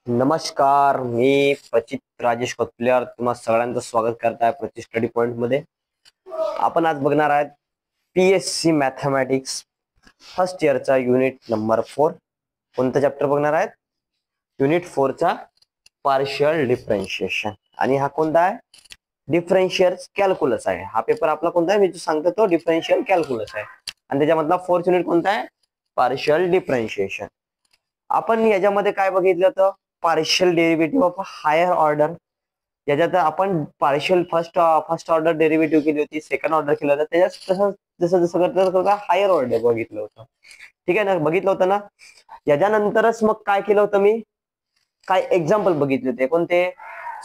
नमस्कार, मी प्रचित राजेश कोतप्लेयर तुम्हा सगळ्यांचं स्वागत करत आहे प्रचित स्टडी पॉइंट मध्ये. आपण आज बघणार आहेत PSC मॅथमॅटिक्स फर्स्ट इयरचा युनिट नंबर 4. कोणतं चॅप्टर बघणार आहेत? युनिट 4 चा पार्शियल डिफरन्शिएशन. आणि हा कोणता आहे? डिफरन्शियल कॅल्क्युलस आहे. हा पेपर आपला कोणता आहे? मी जो सांगतो तो डिफरन्शियल कॅल्क्युलस आहे. आणि त्याच्यामधला 4th युनिट कोणता आहे? Partial differentiation. आपण याच्यामध्ये काय बघितलं होतं? Partial derivative of higher order. याच्यात आपण पार्शियल फर्स्ट ऑर्डर डेरिव्हेटिव्ह केली होती, सेकंड ऑर्डर केलं होतं. त्याच्यात जसं जसं करता हायर ऑर्डर बघितलं होतं. ठीक आहे ना, बघितलं होतं ना. याच्यानंतरच मग काय केलं होतं मी? काय एक्झाम्पल बघितले होते. कोणते?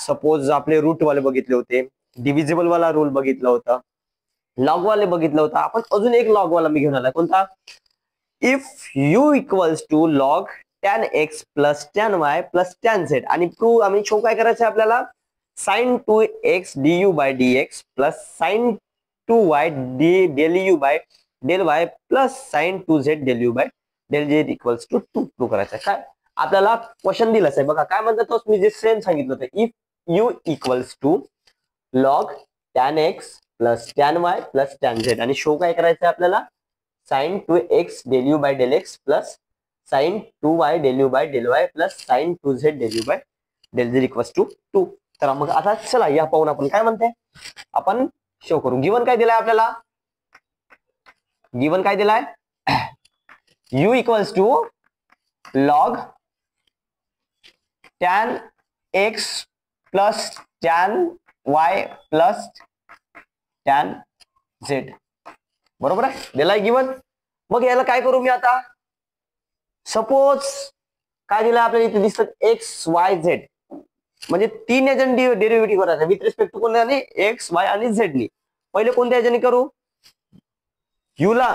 सपोज आपले रूट वाले बघितले होते, डिव्हिजिबल वाला रूल बघितला होता, लॉग वाले बघितलं होतं. आपण अजून एक लॉग वाला मी घेऊन आला. कोणता? If u equals to log tan x plus tan y plus tan z. आणि प्रूव्ह आम्ही शो काय करायचं आहे आपल्याला? sin 2x du by dx plus sin 2y del u by del y plus sin 2z del u by del z equals to 2 prove करायचं. काय आपल्याला question दिलाच आहे बघा. काय म्हणतात तो? मी जे सेम सांगितलं होतं. If u equals to log tan x plus tan y plus tan z. आणि शो काय करायचं आहे आपल्याला? sin 2x del u by del x plus sin 2y del u by del y plus sin 2z del u by del z equals to 2. तर मग आता चला या पाहून आपण काय म्हणते आपण शो करू. गिवन काय दिलाय आपल्याला? गिवन काय दिलाय? u equals to log tan x plus tan y plus tan z. बरोबर आहे, दिलाय गिवन. मग याला काय करू मी आता? सपोज काय दिलं आपल्याला इथे दिसतं एक्स वाय झेड, म्हणजे तीन याच्याने डेरिव्हेटिव्ह करायचा विथ रिस्पेक्ट टू कोणत्याने? एक्स वाय आणि झेड नी. पहिले कोणत्या याच्याने करू? यू ला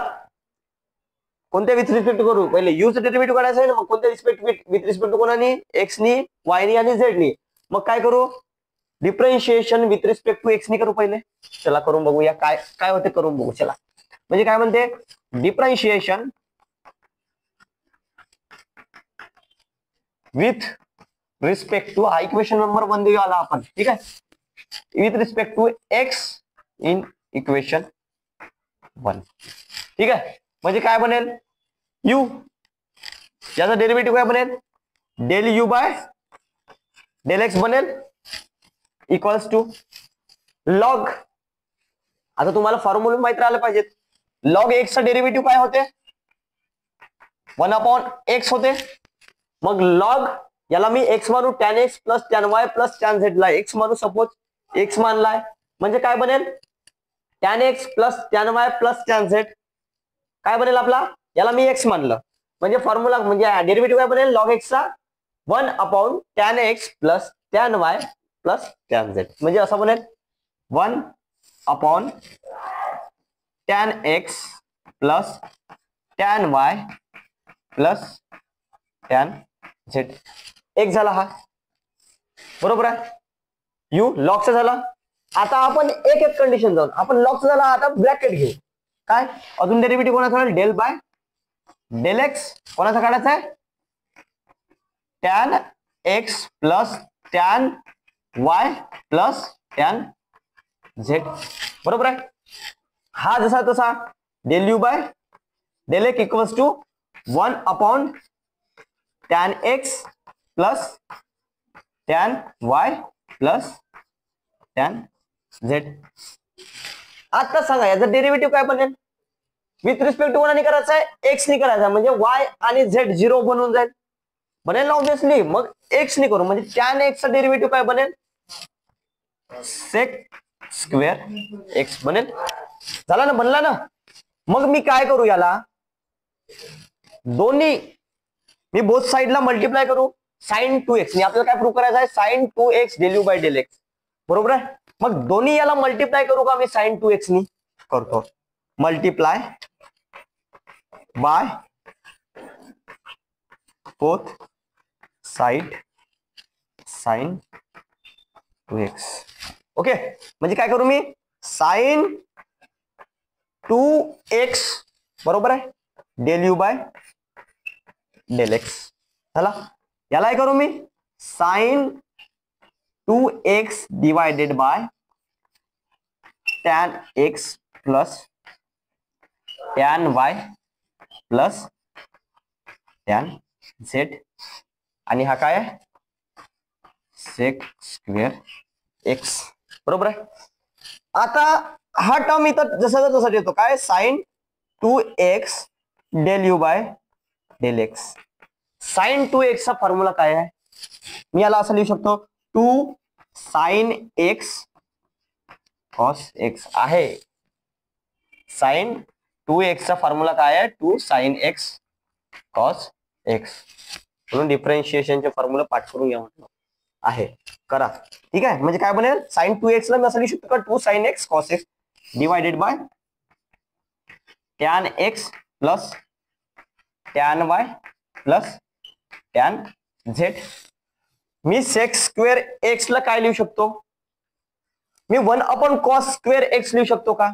कोणत्या विथ रिस्पेक्ट करू? पहिले यू चं डेरिव्हेटिव्ह काढायचं आहे ना. मग कोणत्या विथ रिस्पेक्ट टू कोणाने? एक्स नी, वाय नी आणि झेड नी. मग काय करू? Differentiation with respect to x नी करू पहिले. चला करून बघूया काय काय होते, करून बघू. चला, म्हणजे काय म्हणते? डिफरन्शिएशन विथ रिस्पेक्ट टू, हा इक्वेशन नंबर 1 देऊ आला आपण. ठीक आहे, with respect to x in equation 1. ठीक आहे, म्हणजे काय बनेल? यू, याचा डेरिव्हेटिव्ह काय बनेल? Del u by del x बनेल इक्वल्स टू लॉग. आता तुम्हाला फॉर्म्युला माहित राहिलं पाहिजेत. लॉग एक्स चा डेरिव्हेटिव्ह काय होते? 1 अपॉन एक्स होते. मग लॉग याला मी एक्स मानू, tan x plus tan y plus tan z ला एक्स मानू. सपोज एक्स मानलाय, म्हणजे काय बनेल? tan x plus tan y plus tan z काय बनेल आपला? याला मी एक्स मानलं, म्हणजे फॉर्म्युला म्हणजे डेरिव्हेटिव्ह काय बनेल? लॉग एक्स चा 1 upon tan x plus tan y plus tan z. म्हणजे असं बनेल 1 upon tan x plus tan y plus tan z. एक झाला हा, बरोबर आहे. यू लॉगचा झाला. आता आपण एक एक कंडिशन जाऊन आपण लॉगचा झाला. आता ब्रॅकेट घेऊ. काय अजून डेरिव्हेटिव्ह कोणाचा? Del by del x. कोणाचा काढायचा आहे? tan x plus tan y plus tan z. बरोबर आहे. हा जसा तसा del u by del x equals to 1 upon tan x plus tan y plus tan z. आता सांगा याचा डेरिव्हेटिव्ह काय बनेल? विथ रिस्पेक्ट टू कोणाने करायचा आहे? एक्स नी करायचा, म्हणजे y आणि z 0 बनून जाईल. बनेल ना ऑब्विसली. मग एक्स नी करू, म्हणजे tan x चा डेरिव्हेटिव्ह काय बनेल? सेक स्क्वेअर एक्स बनेल. झाला ना, बनला ना. मग मी काय करू? याला दोन्ही मी बोथ साइडला मल्टिप्लाय करू. sin 2x नी आपल्याला काय प्रूव्ह करायचं आहे? sin 2x del u by del x. बरोबर आहे. मग दोन्ही याला मल्टिप्लाय करू का मी? sin 2x नी करतो. Multiply by both side sin 2x. Okay, म्हणजे काय करू मी? sin 2x बरोबर आहे del u by del x. झाला. याला काय करू मी? Sine 2x divided by tan x plus tan y plus tan z आणि हा काय आहे सेक स्क्वेअर एक्स बरोबर आहे. आता हा टर्म इथं जसा तसा येतो काय sine 2x del u by del x. Sine 2x चा फॉर्म्युला काय आहे मी याला असं लिहू शकतो 2 साइन x कॉस x आहे. साइन 2x चा फॉर्म्युला काय आहे 2 साइन x कॉस x म्हणून डिफरन्शिएशनचे फॉर्म्युला पाठ करून घ्या म्हटलं आहे करा. ठीक आहे म्हणजे काय बनेल साइन 2x ला मी असं लिहू शकतो का 2 sine x cos x divided by tan x plus tan y plus tan z. मी सेक स्क्वेअर एक्स ला काय लिहू शकतो मी 1 अपॉन कॉस स्क्वेअर एक्स लिहू शकतो का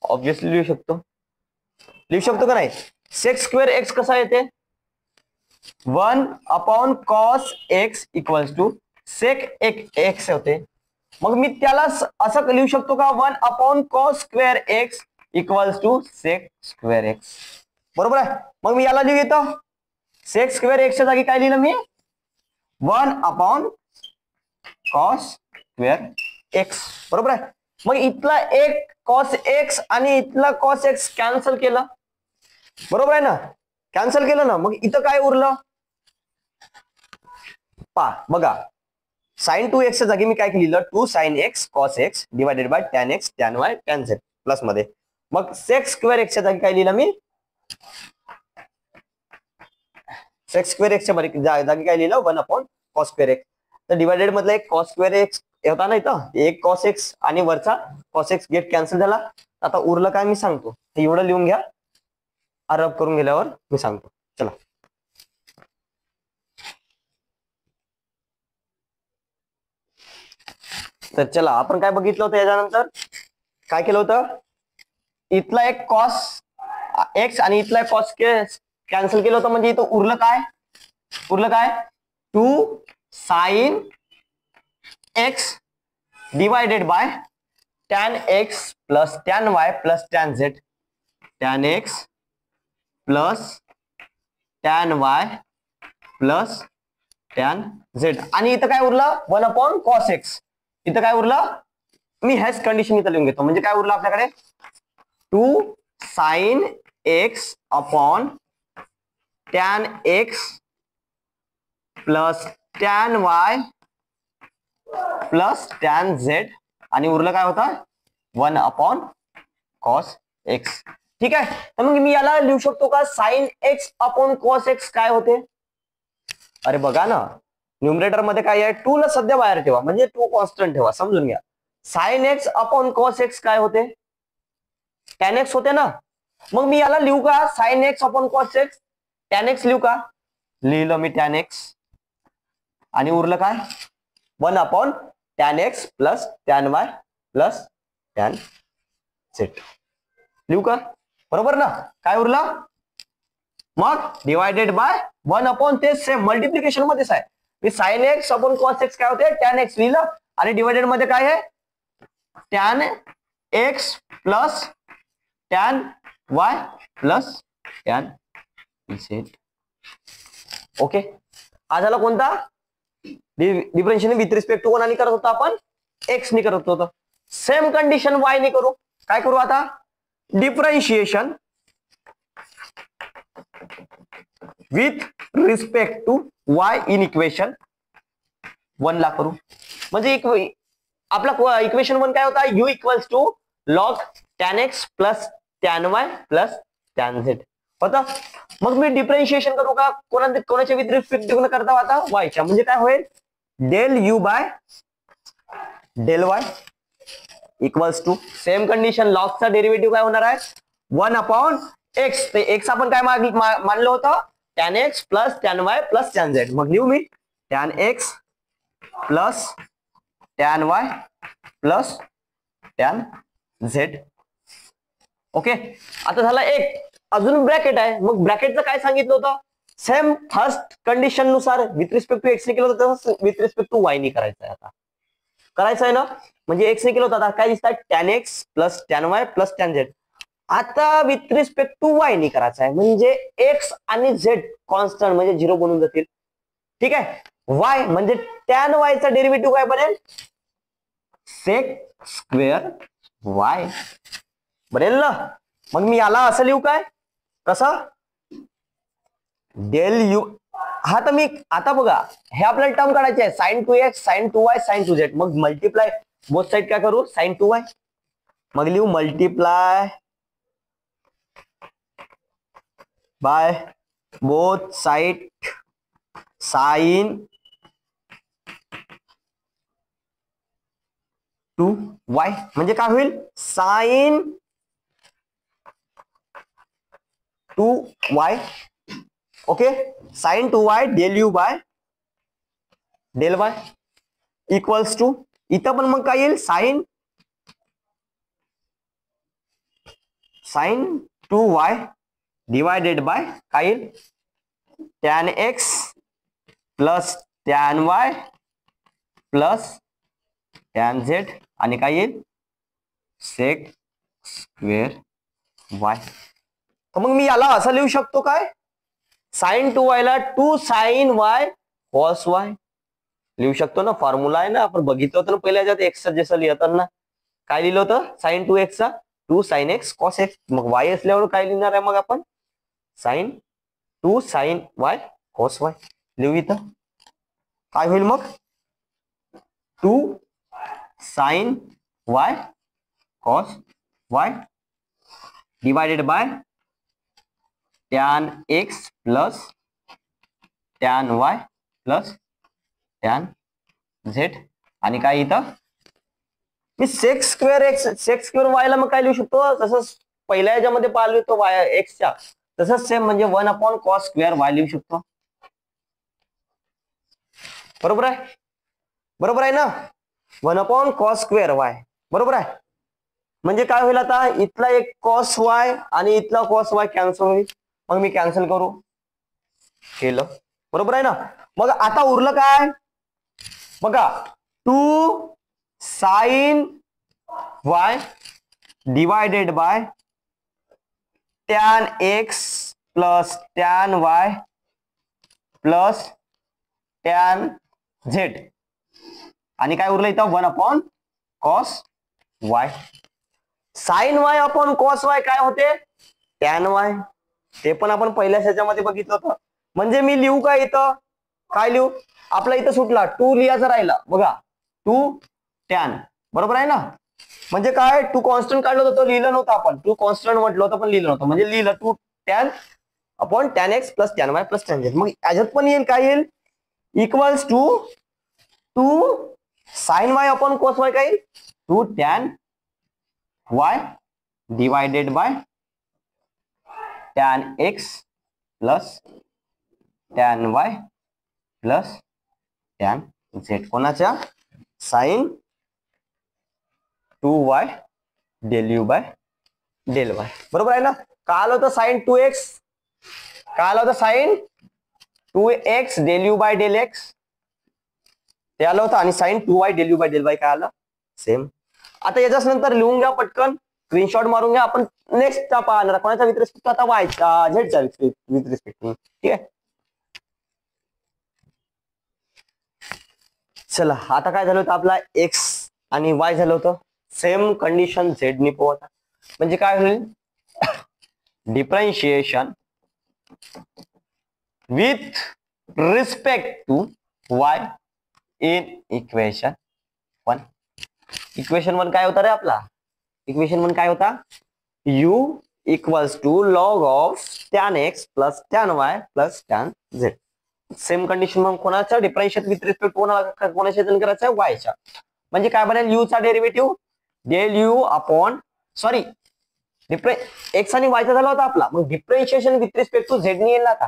ऑब्विसली लिहू शकतो का नाही. सेक स्क्वेअर एक्स कसा येते 1 upon cos x equals to sec x होते. मग मी त्याला असं लिहू शकतो का 1 upon cos square x equals to sec square x बरोबर आहे. मग मी याला लिहू येतो सेक स्क्वेअर एक्सच्या जागी काय लिहिलं मी 1 अपॉन कॉस स्क्वेअर एक्स बरोबर आहे. मग इथला एक कॉस एक्स आणि इथला कॉस एक्स कॅन्सल केलं बरोबर आहे ना कॅन्सल केलं ना. मग इथं काय उरलं बघा साइन 2x च्या जागी मी काय लिहिलं 2 sine x cos x divided by tan x tan y tan z plus मध्ये. मग सेक स्क्वेअर एक्स च्या जागी काय लिहिलं मी सेक स्क्वेअर एक्स च्या जागी काय लिहिलं 1 अपॉन कॉस स्क्वेअर एक्स. तर डिवाइडेड मधला एक कॉस स्क्वेअर एक्स होता ना इथं एक कॉस एक्स आणि वरचा कॉस एक्स गेट कॅन्सल झाला. आता उरलं काय मी सांगतो एवढं लिहून घ्या रब करून गेल्यावर मी सांगतो. चला तर चला आपण काय बघितलं होतं याच्यानंतर काय केलं होतं इथला एक कॉस एक्स आणि इथला एक कॉस कॅन्सल केलं होतं म्हणजे इथं उरलं काय 2 sine x divided by tan x plus tan y plus tan z tan x plus tan y plus tan z आणि इथं काय उरलं 1 अपॉन कॉस एक्स. इथं काय उरलं मी ह्याच कंडिशन इथं लिहून घेतो म्हणजे काय उरलं आपल्याकडे 2 sign x upon tan x plus tan y plus tan z आणि उरलं काय होतं 1 अपॉन कॉस एक्स. ठीक आहे तर मग मी याला लिहू शकतो का sign x upon cos x काय होते अरे बघा ना न्यूमरेटर मध्ये काय आहे 2 ला सध्या बाहेर ठेवा म्हणजे 2 कॉन्स्टंट ठेवा समजून घ्या. Sign x upon cos x काय होते tan x होते ना. मग मी याला लिहू का sign x upon cos x tan x लिहू का लिहिलं मी tan x आणि उरलं काय 1 upon tan x plus tan y plus tan z लिहू का बरोबर ना. काय उरलं मग डिवायडेड बाय 1 अपॉन ते सेम मल्टिप्लिकेशन मध्येच आहे मी sine x upon cos x काय होते tan x लिहिलं आणि डिवायडेड मध्ये काय आहे tan x plus tan y plus tan z. Okay हा झाला कोणता डिफरन्शिएशन विथ रिस्पेक्ट टू कोणाने करत होता आपण एक्स ने करत होतो. सेम कंडिशन वाय ने करू काय करू आता differentiation with respect to y in equation 1 ला करू म्हणजे आपला इक्वेशन 1 काय होता u equals to log tan x plus tan y plus tan z होता. मग मी डिफरन्शिएशन करू का कोणाच्या विथ रिस्पेक्ट टू करता आता y च्या म्हणजे काय होईल del u by del y equals to same condition लॉगचा डेरिव्हेटिव्ह काय होणार आहे 1 अपॉन x. ते x आपण काय मानलं होतं tan x plus tan y plus tan z. मग लिहू मी tan x plus tan y plus tan z. Okay आता झाला एक अजून ब्रॅकेट आहे मग ब्रॅकेटचं काय सांगितलं होतं सेम फर्स्ट कंडिशन नुसार विथ रिस्पेक्ट टू एक्स ने केलं होतं तसंच विथ रिस्पेक्ट टू वाय ने करायचं आहे. आता करायचं आहे ना, म्हणजे एक्स ने केलं होतं, आता काय दिसतात tan x plus tan y plus tan z. आता विथ रिस्पेक्ट टू वाय ने करायचं आहे, म्हणजे एक्स आणि झेड कॉन्स्टंट म्हणजे 0 बनून जातील. ठीक आहे. वाय म्हणजे टॅन वायचा डेरिव्हेटिव्ह काय बनेल, सेक स्क्वेअर वाय बनेल ना. मग मी याला असं लिहू काय, कसं डेल यू. हा तर मी आता बघा हे आपल्याला टर्म काढायचे आहे, sine two x sine two y sine two z. मग मल्टिप्लाय बोथ साइड काय करू, साइन टू वाय. मग लिहू multiply by both side sine two y, म्हणजे काय होईल sine two y. Okay, sine two y del u by del y equals to, इथं पण मग काय येईल sine two y divided by काय येईल tan x plus tan y plus tan z आणि काय येईल सेक स्क्वेअर वाय. तर मग मी याला असं लिहू शकतो काय, साइन टू वाय ला two sine y cos y लिहू शकतो ना. फॉर्म्युला आहे ना, आपण बघितलं होतं ना पहिल्या ह्याच्यात एक्स जसं लिहिताना काय लिहिलं होतं, साइन टू एक्स चा two sine x cos x. मग वाय असल्यावर काय लिहिणार आहे, मग आपण sine two sine y cos y लिहू. इथं काय होईल मग two sine y cos y divided by tan x plus tan y plus tan z आणि काय इथं मी sec square x sec square y ला मग काय लिहू शकतो, तसंच पहिल्या ह्याच्यामध्ये पाहिलं होतं वाय एक्सच्या तसंच सेम म्हणजे 1 अपॉन कॉस स्क्वेअर वाय लिहू शकतो. बरोबर आहे, बरोबर आहे ना, 1 अपॉन कॉस स्क्वेअर वाय बरोबर आहे. म्हणजे काय होईल आता इथला एक कॉस वाय आणि इथला कॉस वाय कॅन्सल होईल. मग मी कॅन्सल करू केलं, बरोबर आहे ना. मग आता उरलं काय बघा, two sine y divided by tan x plus tan y plus tan z आणि काय उरलं इथं 1 upon cos y. Sine y upon cos y काय होते टॅन वाय, ते पण आपण पहिल्या ह्याच्यामध्ये बघितलं होतं. म्हणजे मी लिहू काय इथं, काय लिहू, आपला इथं सुटला टू लिहायचा राहिला बघा टू टॅन बरोबर आहे ना. म्हणजे काय टू कॉन्स्टंट काढलं होतं लिहिलं नव्हतं आपण, टू कॉन्स्टंट म्हटलं होतं पण लिहिलं नव्हतं, म्हणजे लिहिलं two tan upon tan x plus tan y plus tan z. मग याच्यात पण येईल काय येईल equals to two sine y upon cos y काय येईल two tan y divided by tan x plus tan y plus tan z कोणाच्या sine two y del u by del y बरोबर आहे ना. काय आलं होतं साइन टू एक्स, काय आलं होतं sine two x del u by del x ते आलं होतं आणि sine two y del u by del y काय आलं सेम. आता याच्याच नंतर लिहून घ्या पटकन, स्क्रीनशॉट मारून घ्या. आपण नेक्स्ट पाहणार कोणाचा विथ रिस्पेक्ट आता वायचा झेडचा विथ रिस्पेक्ट. ठीक आहे, चला आता काय झालं होतं आपला एक्स आणि वाय झालं होतं सेम कंडिशन झेड ने पोहता. म्हणजे काय होईल differentiation with respect to y in equation 1. Equation 1 काय होता रे आपला, इक्वेशन 1 काय होता u equals to log of tan x plus tan y plus tan z. Same condition मग कोणाचा डिफरेंशिएट विथ रिस्पेक्ट कोणाच्या करायचं आहे वायच्या. म्हणजे काय बनेल यू चा derivative del u upon sorry x आणि वायचा झाला होता आपला, मग differentiation with respect to z ने येईल आता.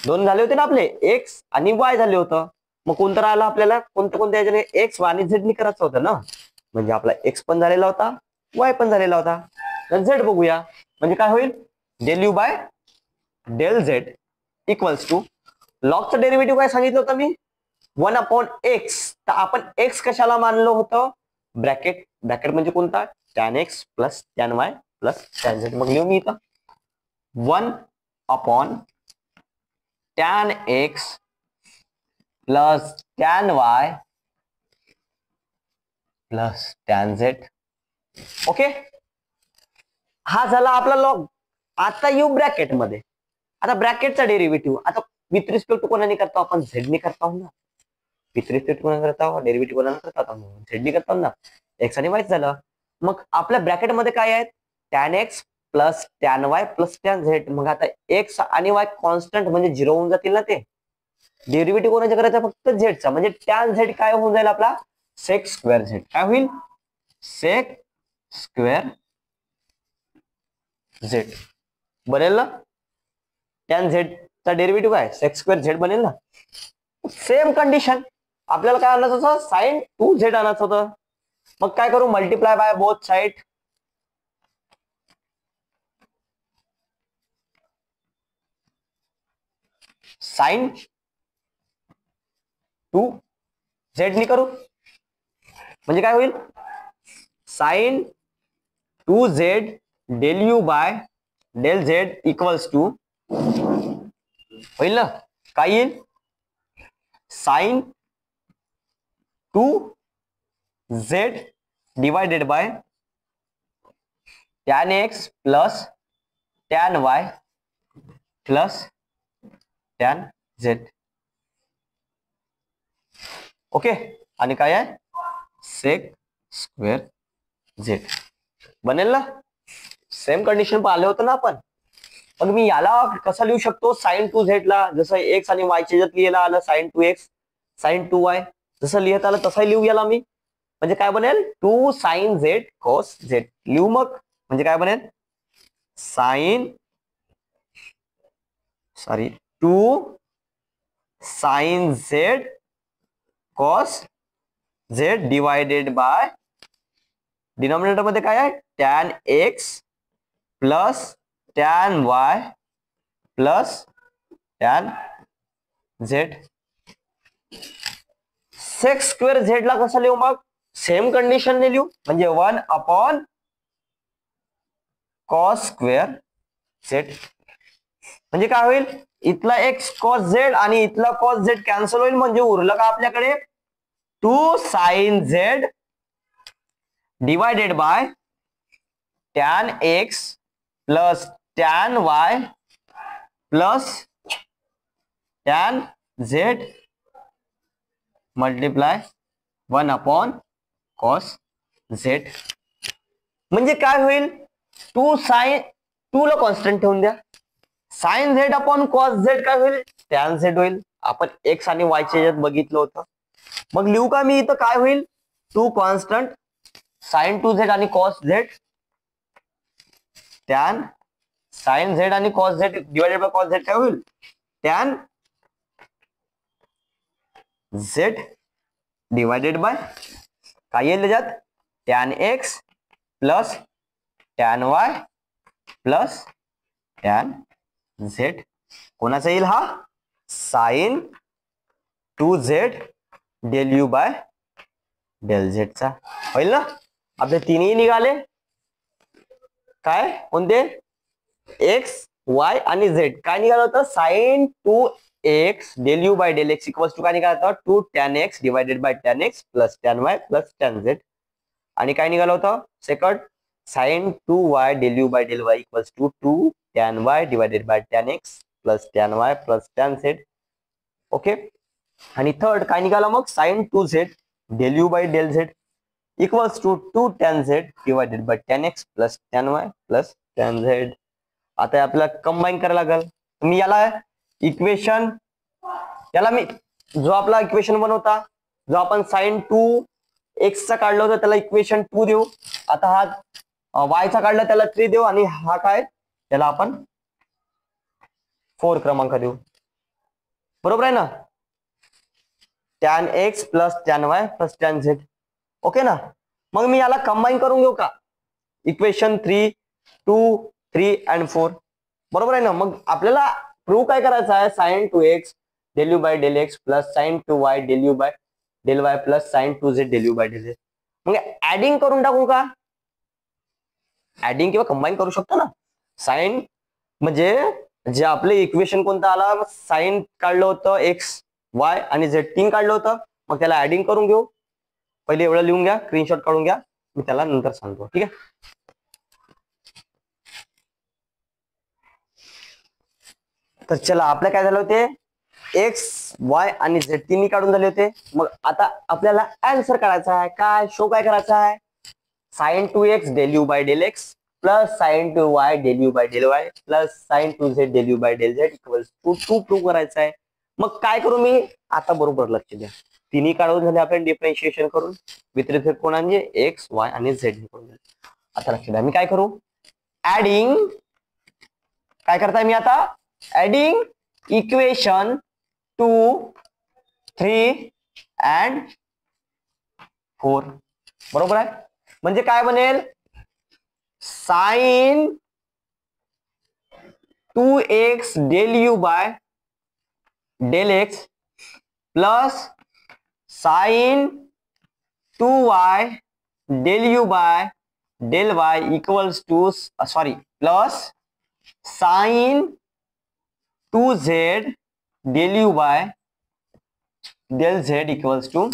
दोन झाले होते ना आपले एक्स आणि वाय झाले होतं, मग कोणतं राहिलं आपल्याला कोणत्या याच्याने एक्स वाय आणि झेड ने करायचं होतं ना. म्हणजे आपला एक्स पण झालेला होता वाय पण झालेला होता, तर झेड बघूया. म्हणजे काय होईल del u by del z equals to लॉगचं डेरिव्हेटिव्ह काय सांगितलं होतं मी 1/x. तर आपण x कशाला मानलं होतं ब्रॅकेट. ब्रॅकेट म्हणजे कोणता tan x plus tan y plus tan z. मग लिहू मी इथं 1/tan x plus tan y plus tan z. Okay, हा झाला आपला लॉग. आता येऊ ब्रॅकेट मध्ये. आता ब्रॅकेटचा डेरिव्हेटिव्ह आता विथ रिस्पेक्ट टू कोणाने करतो आपण झेड ने करतो ना. विथ रिस्पेक्ट कोणा करता डेरिव्हेटिव्ह कोणाला करता झेड ने करतो ना. एक्स आणि वाय झालं. मग आपल्या ब्रॅकेट मध्ये काय आहेत tan x plus tan y plus tan z. मग आता एक्स आणि वाय कॉन्स्टंट म्हणजे 0 होऊन जातील ना. ते डेरिव्हेटिव्ह कोणाचा करायचा फक्त झेडचा. म्हणजे tan z काय होऊन जाईल आपला सेक स्क्वेअर झेड. काय होईल सेक स्क्वेअर झेड बनेल ना. tan z चा डेरिव्हेटिव्ह काय सेक स्क्वेअर झेड बनेल ना. सेम कंडिशन आपल्याला काय आणायचं होतं साइन 2z आणायचं होतं. मग काय करू multiply by both side. Sine 2z नी करू म्हणजे काय होईल sine 2z del u by del z equals to होईल ना. काय येईल sine 2z divided by tan x plus tan y plus tan z. Okay, आणि काय आहे सेक स्क्वेअर झेड बनेल ना. सेम कंडिशन पाहिले होतं ना आपण. मग मी याला कसं लिहू शकतो साइन 2z ला जसं x आणि y च्या लिहायला आलं साइन 2x साइन 2y जसं लिहित आलं तसं लिहू याला मी. म्हणजे काय बनेल 2 साइन z cos z लिहू. मग म्हणजे काय बनेल sine 2 sine z cos z divided by denominator मध्ये काय आहे tan x plus tan y plus tan z. Sec square z ला कसं लिहू मग सेम कंडिशन ने लिहू. म्हणजे 1 cos स्क्वेअर झेड. म्हणजे काय होईल इथला x cos z आणि इथला cos z कॅन्सल होईल. म्हणजे उरलं का आपल्याकडे 2 sine z divided by tan x plus tan y plus tan z multiply 1/cos z. म्हणजे काय होईल 2 साइन 2 ला कॉन्स्टंट ठेवून द्या. Sine z upon cos z काय होईल tan z होईल. आपण x आणि y च्या याच्यात बघितलं होतं. मग लिहू का मी इथं काय होईल 2 कॉन्स्टंट साइन 2z आणि cos z tan sine z आणि cos z divided by cos z काय होईल tan z डिवायडेड बाय काय येईल त्याच्यात tan x plus tan y plus tan z. कोणाचा येईल हा sine 2z del u by del z चा होईल ना. आपले तिन्ही निघाले काय कोणते x y आणि z. काय निघालं होतं sine 2x del u by del x equals to काय निघालं होतं 2 tan x divided by tan x plus tan y plus tan z. आणि काय निघालं होतं second sine 2y del u by del y equals to 2 tan y divided by tan x plus tan y plus tan z. Okay, आणि third काय निघाला मग sine 2z del u by del z equals to 2 tan z divided by tan x plus tan y plus tan z. आता आपल्याला combine करायला लागेल. मी याला equation याला मी जो आपला इक्वेशन बनवता जो आपण साइन 2x चा काढला होता त्याला इक्वेशन 2 देऊ. आता हा y चा काढला त्याला 3 देऊ आणि हा काय त्याला आपण 4 क्रमांक देऊ. बरोबर आहे ना. tan x plus tan y plus tan z. Okay ना. मग मी याला कंबाईन करून घेऊ का इक्वेशन 3 2 3 and 4 बरोबर आहे ना. मग आपल्याला प्रूव्ह काय करायचं आहे, sine 2x del u by del x plus sine 2y del u by del y plus sine 2z del u by del z. मग ऍडिंग करून टाकू का, ऍडिंग किंवा कंबाईन करू शकतो ना. साइन म्हणजे जे आपले इक्वेशन कोणतं आला, साइन काढलं होतं एक्स वाय आणि झेड 3 काढलं होतं, मग त्याला ऍडिंग करून घेऊ. पहिले एवढं लिहून घ्या, स्क्रीनशॉट काढून घ्या, मी त्याला नंतर सांगतो. ठीक आहे. तर चला, आपल्या काय झालं होते, एक्स वाय आणि झेड 3 काढून झाले होते. मग आता आपल्याला आन्सर काढायचा आहे. काय शो काय करायचा आहे, sine 2x del u by del x plus sine 2y del u by del y plus sine 2z del u by del z equals to 2 prove करायचा आहे. मग काय करू मी आता, बरोबर लक्ष द्या, तिन्ही काढून झाले आपण डिफरेंशिएशन करून विथ रिस्पेक्ट कोणाचे, एक्स वाय आणि झेड करून. आता लक्ष द्या, मी काय करू, ऍडिंग, काय करताय मी आता, ऍडिंग इक्वेशन 2, 3 and 4. बरोबर आहे. म्हणजे काय बनेल, sine 2x del u by del x plus sine 2y del u by del y equals to sorry plus sine 2z del u by del z equals to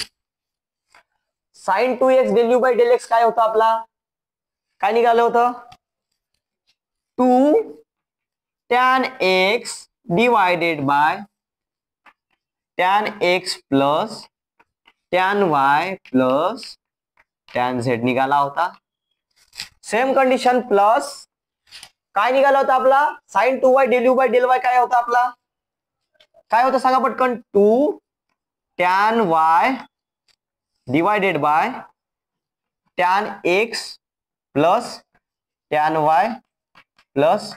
sine 2x del u by del x काय होतं आपला, काय निघालं होतं, 2 tan x divided by tan x plus tan y plus tan z निघाला होता. Same condition plus काय निघाला होता आपला, sine 2y del u by del y काय होता आपला, काय होतं सांगा पटकन, 2 tan y divided by tan x plus tan y plus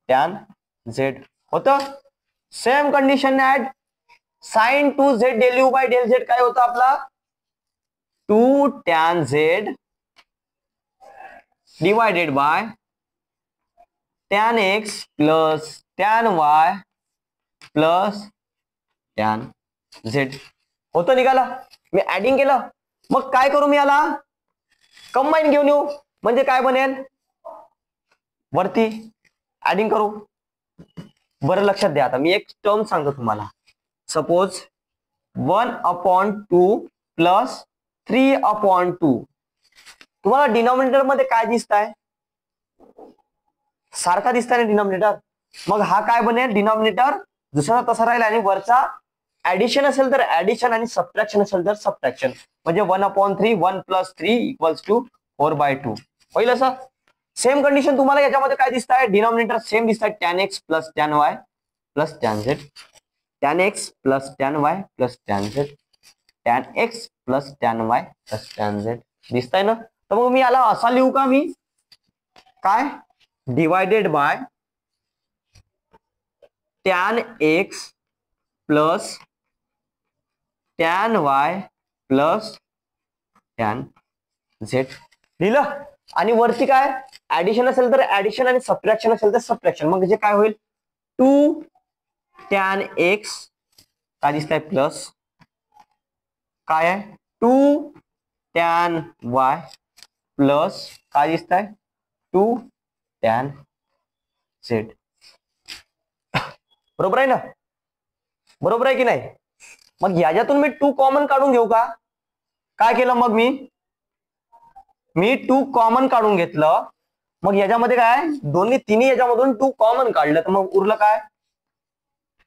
tan z होतं. Same condition add sine 2z del u by del z काय होतं आपला, 2 tan z divided by tan x plus tan y plus tan z होतं. निघाला, मी adding केलं. मग काय करू मी याला, कंबाईन घेऊन येऊ, म्हणजे काय बनेल, वरती ऍडिंग करू. बरं लक्षात द्या, आता मी एक टर्म सांगतो तुम्हाला, सपोज 1/2 प्लस 3/2. तुम्हाला डिनॉमिनेटर मध्ये काय दिसत आहे, सारखा दिसत आहे ना डिनॉमिनेटर. मग हा काय बनेल, डिनॉमिनेटर दुसरा तसा राहील आणि वरचा ऍडिशन असेल तर ऍडिशन आणि सबट्रॅक्शन असेल तर सबट्रॅक्शन. म्हणजे 1/3 1 + 3 इक्वल्स टू 4/2. पहिलं असं. सेम कंडिशन तुम्हाला याच्यामध्ये काय दिसत आहे, डिनॉमिनेटर सेम दिसत आहे, tan x plus tan y plus tan z, tan x plus tan y plus tan z, tan x plus tan y plus tan z दिसत आहे ना. तर मग मी याला असा लिहू का, मी काय, divided by tan x plus tan y plus tan z लिहिलं. आणि वरती काय ऍडिशन असेल तर ऍडिशन आणि सबट्रॅक्शन असेल तर सबट्रॅक्शन. मग जे काय होईल, 2 tan x काय दिसतंय प्लस, काय आहे 2 tan y प्लस काय दिसतंय 2 tan z. बरोबर आहे ना, बरोबर आहे की नाही. मग याच्यातून मी 2 कॉमन काढून घेऊ का, काय केलं मग मी 2 कॉमन काढून घेतलं. मग याच्यामध्ये काय तिन्ही याच्यामधून 2 कॉमन काढलं, तर मग उरलं काय,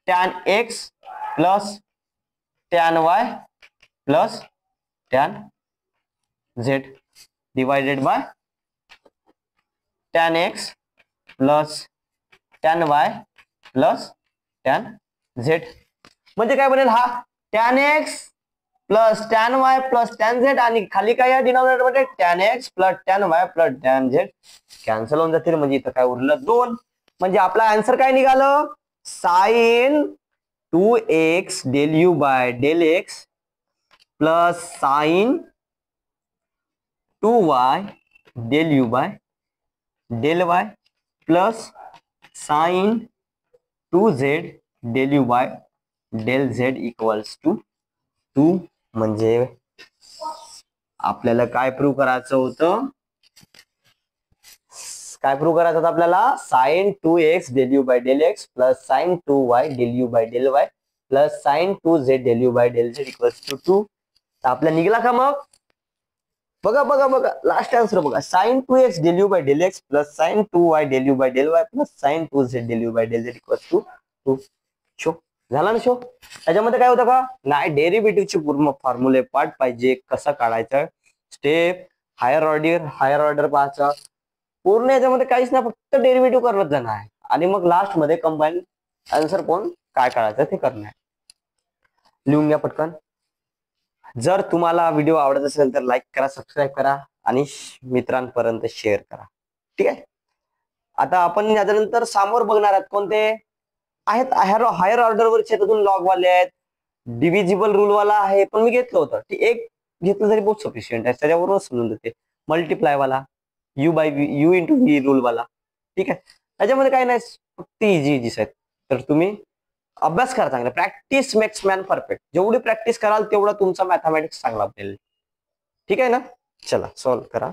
tan x plus tan y plus tan z divided by tan x plus tan y plus tan z. म्हणजे काय बनेल, हा tan x plus tan y plus tan z आणि खाली काय आहे डिनॉमिनेटर मध्ये tan x plus tan y plus tan z cancel होऊन जातील. म्हणजे इथं काय उरलं 2. म्हणजे आपला आन्सर काय निघालं, sine 2x del u by del x plus sine 2y del u by del y plus sine 2z del u by del z equals to 2 म्हणजे आपल्याला काय प्रूव्ह करायचं होतं, आपल्याला sine 2x del u by del x plus sine 2y del u by del y plus sine 2z del u by del z equals to 2. आपला निघाला का मग? बघा बघा बघा लास्ट आन्सर बघा, sine 2x del u by del x plus sine 2y del u by del y plus sine 2z del u by del z equals to 2. Show झाला ना शो. त्याच्यामध्ये काय होतं का नाही, डेरिव्हेटिव्हचे पूर्ण फॉर्म्युले पार्ट पाहिजे, कसं काढायचं स्टेप, हायर ऑर्डर पाहायचा पूर्ण, याच्यामध्ये काहीच नाही, फक्त डेरिव्हेटिव्ह करत जाणार आहे आणि मग लास्ट मध्ये कंबाईन आन्सर कोण काय काढायचं ते करणार. लिहून घ्या पटकन. जर तुम्हाला व्हिडिओ आवडत असेल तर लाईक करा, सबस्क्राईब करा आणि मित्रांपर्यंत शेअर करा. ठीक आहे. आता आपण याच्यानंतर समोर बघणार आहात कोणते आहेत, हायर ऑर्डर वरचे लॉग वाले आहेत, डिव्हिजिबल रूल वाला आहे पण मी घेतलं होतं, एक घेतलं तरी बहुत सफिशियंट आहे, त्याच्यावरून समजून देते. मल्टिप्लाय वाला, u by u into v rule वाला. ठीक आहे. त्याच्यामध्ये काही नाही, फक्त इझी आहेत. तर तुम्ही अभ्यास करा चांगला, प्रॅक्टिस मेक्स मॅन परफेक्ट. जेवढी प्रॅक्टिस कराल तेवढा तुमचा मॅथमॅटिक्स चांगला बनेल. ठीक आहे ना. चला सॉल्व्ह करा.